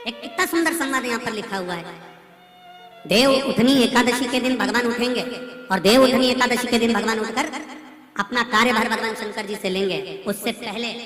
एक कितना सुंदर संवाद यहाँ पर लिखा हुआ है। देव उठनी एकादशी के दिन भगवान उठेंगे और देव उठनी एकादशी के दिन भगवान उठकर अपना कार्यभार भगवान शंकर जी से लेंगे। उससे पहले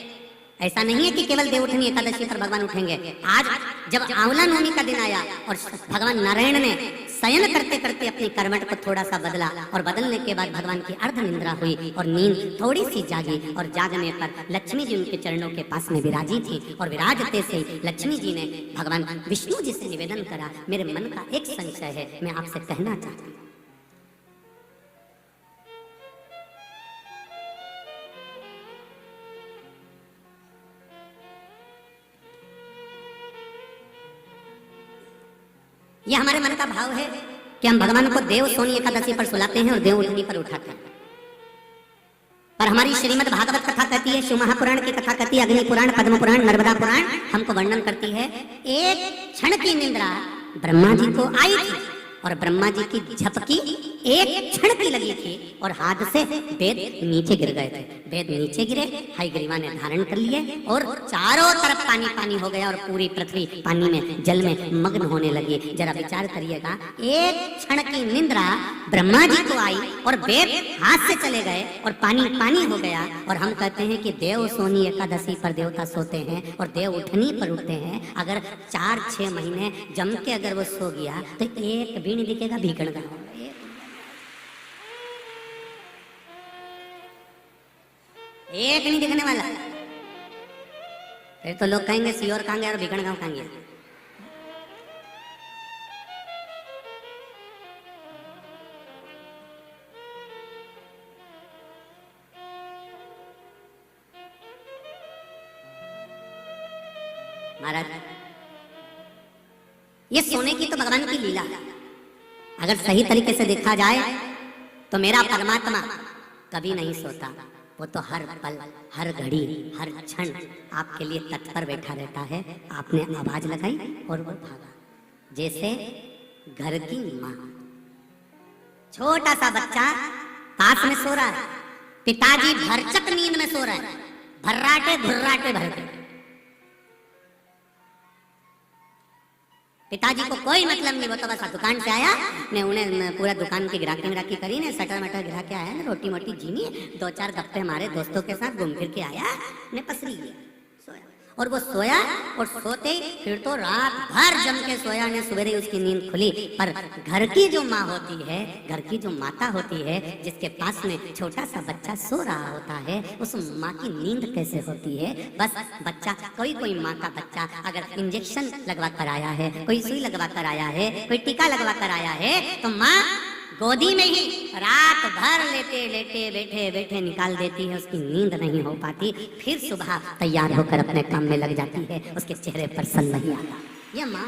ऐसा नहीं है कि केवल देव उठनी एकादशी पर भगवान उठेंगे। आज जब आंवला नवमी का दिन आया और भगवान नारायण ने शयन करते करते अपनी करवट को थोड़ा सा बदला और बदलने के बाद भगवान की अर्ध निंद्रा हुई और नींद थोड़ी सी जागी और जागने पर लक्ष्मी जी उनके चरणों के पास में विराजी थी और विराजते से लक्ष्मी जी ने भगवान विष्णु जी से निवेदन करा, मेरे मन का एक संशय है, मैं आपसे कहना चाहती हूँ। यह हमारे मन का भाव है कि हम भगवान को देव सोनी एकादशी पर सुलाते हैं और देव उठनी पर उठाते हैं। पर हमारी श्रीमद् भागवत कथा कहती है, शिव महापुराण की कथा कहती है, अग्नि पुराण, पद्म पुराण, नर्मदा पुराण हमको वर्णन करती है, एक क्षण की निद्रा ब्रह्मा जी को आई थी और ब्रह्मा जी की झपकी एक क्षण की लगी थी और हाथ से वेद नीचे गिर गए थे। वेद नीचे गिरे, हयग्रीवा ने धारण कर लिए और चारों तरफ पानी पानी हो गया और पूरी पृथ्वी पानी में, जल में मग्न होने लगी। जरा विचार करिएगा, एक क्षण की निद्रा ब्रह्मा जी को आई और वेद हाथ से चले गए और पानी पानी हो गया। और हम कहते हैं कि देव सोनी एकादशी पर देवता सोते हैं और देव उठनी पर उठते हैं। अगर 4-6 महीने जम के अगर वो सो गया तो एक भी नहीं दिखेगा भीखण का। एक नहीं दिखने वाला। फिर तो लोग कहेंगे सियोर कहां गया और भीखण गांव कहां गया। महाराज, ये सोने की तो भगवान की लीला है। अगर सही तरीके से देखा जाए तो मेरा परमात्मा कभी नहीं सोता, वो तो हर पल, हर घड़ी, हर क्षण आपके लिए तत्पर बैठा रहता है। आपने आवाज लगाई और वो भागा। जैसे घर की माँ, छोटा सा बच्चा पास में सो रहा है, पिताजी भरचक नींद में सो रहे हैं, भर्राटे भुर्राटे भरते। पिताजी को कोई मतलब नहीं, वो तो बस दुकान से आया ने, उन्हें पूरा दुकान की गिराकी करी ने, सटर मटर गिरा के आया ने, रोटी मोटी जीनी, 2-4 गप्पे हमारे दोस्तों के साथ घूम फिर के आया ने, पसरी गया, सोया। और वो सोया और सोते ही फिर तो रात भर जम के सोया ने, सवेरे उसकी नींद खुली। पर घर की जो माँ होती है, घर की जो माता होती है, जिसके पास में छोटा सा बच्चा सो रहा होता है, उस माँ की नींद कैसे होती है? बस बच्चा, कोई माँ का बच्चा अगर इंजेक्शन लगवा कर आया है, कोई सुई लगवा कर आया है, कोई टीका लगवा कर आया है, तो माँ गोदी में ही रात भर लेटे लेटे बैठे बैठे निकाल देती है, उसकी नींद नहीं हो पाती। फिर सुबह तैयार होकर अपने काम में लग जाती है, उसके चेहरे पर सन नहीं आता। ये माँ।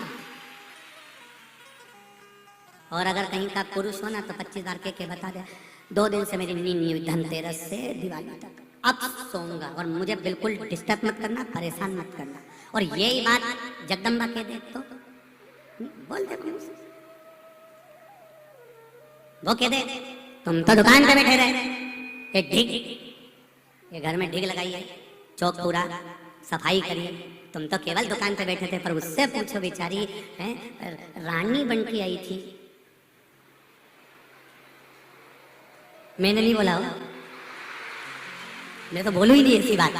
और अगर कहीं का पुरुष हो ना तो 25,000 के बता दे, 2 दिन से मेरी नींद नहीं हुई, धनतेरस से दिवाली तक, अब सोऊंगा और मुझे बिल्कुल डिस्टर्ब मत करना, परेशान मत करना। और यही बात जगदम्बा कह दे तो बोल दे, वो कह दे तुम तो दुकान पे बैठे रहे, एक ढीग, ये घर में ढीग लगाइए, चौक पूरा सफाई करिए, तुम तो केवल दुकान पे बैठे थे। पर उससे पूछो, बेचारी है रानी बन के आई थी, मैंने नहीं बोला हो, मैं तो बोलू ही नहीं ऐसी बात।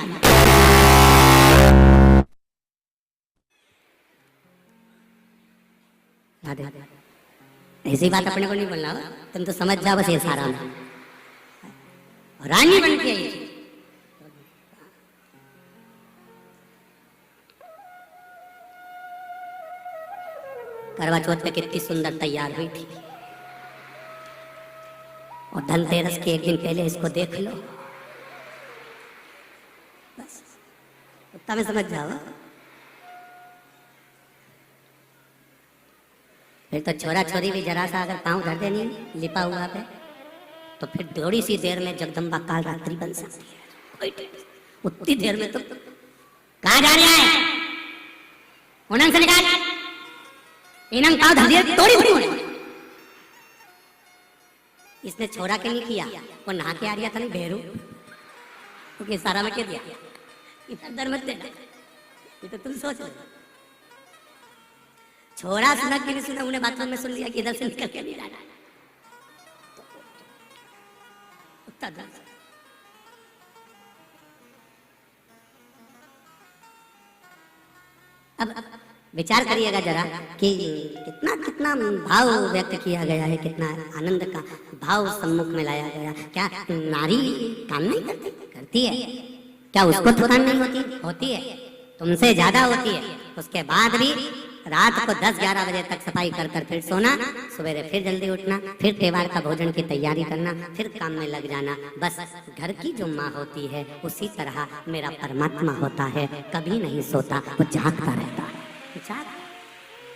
ऐसी बात अपने को नहीं बोलना हो, तुम तो समझ जाओ बस ये सारा में। रानी बन के आई थी, करवा चौथ पे कितनी सुंदर तैयार हुई थी, और धनतेरस के 1 दिन पहले इसको देख लो, बस उतना में समझ जाओ। फिर तो छोरा छोरी भी जरा सा अगर पाँव धर देनी लिपा हुआ पे, तो फिर थोड़ी सी देर में जगदम्बा काल रात्रि बन सकती है। उतनी देर में तो कहाँ जा रहा है, उन्हें से निकाल, इन्हें पाँव धर दिया तोड़ी बड़ी। इसने छोरा के नहीं किया, वो नहा के आ रहा था नहीं बेरू, क्योंकि सारा में क्या दिया, इतना डर मत देना, ये तो तुम सोच रहे। छोरा सुना कि नहीं सुना, उन्हें बाथरूम में सुन लिया कि इधर से निकल के नहीं जाना। उतना दर्द। अब विचार करिएगा जरा कि कितना कितना भाव व्यक्त किया गया है, कितना आनंद का भाव सम्मुख में लाया गया। क्या नारी काम नहीं करती? करती है। क्या उसको थकान नहीं होती? होती है, तुमसे ज्यादा होती है। उसके बाद भी रात को 10-11 बजे तक सफाई कर कर फिर सोना, सवेरे फिर जल्दी उठना, फिर त्योहार का भोजन की तैयारी करना, फिर काम में लग जाना। बस घर की जो माँ होती है उसी तरह मेरा परमात्मा होता है, कभी नहीं सोता, वो जागता रहता है। जाग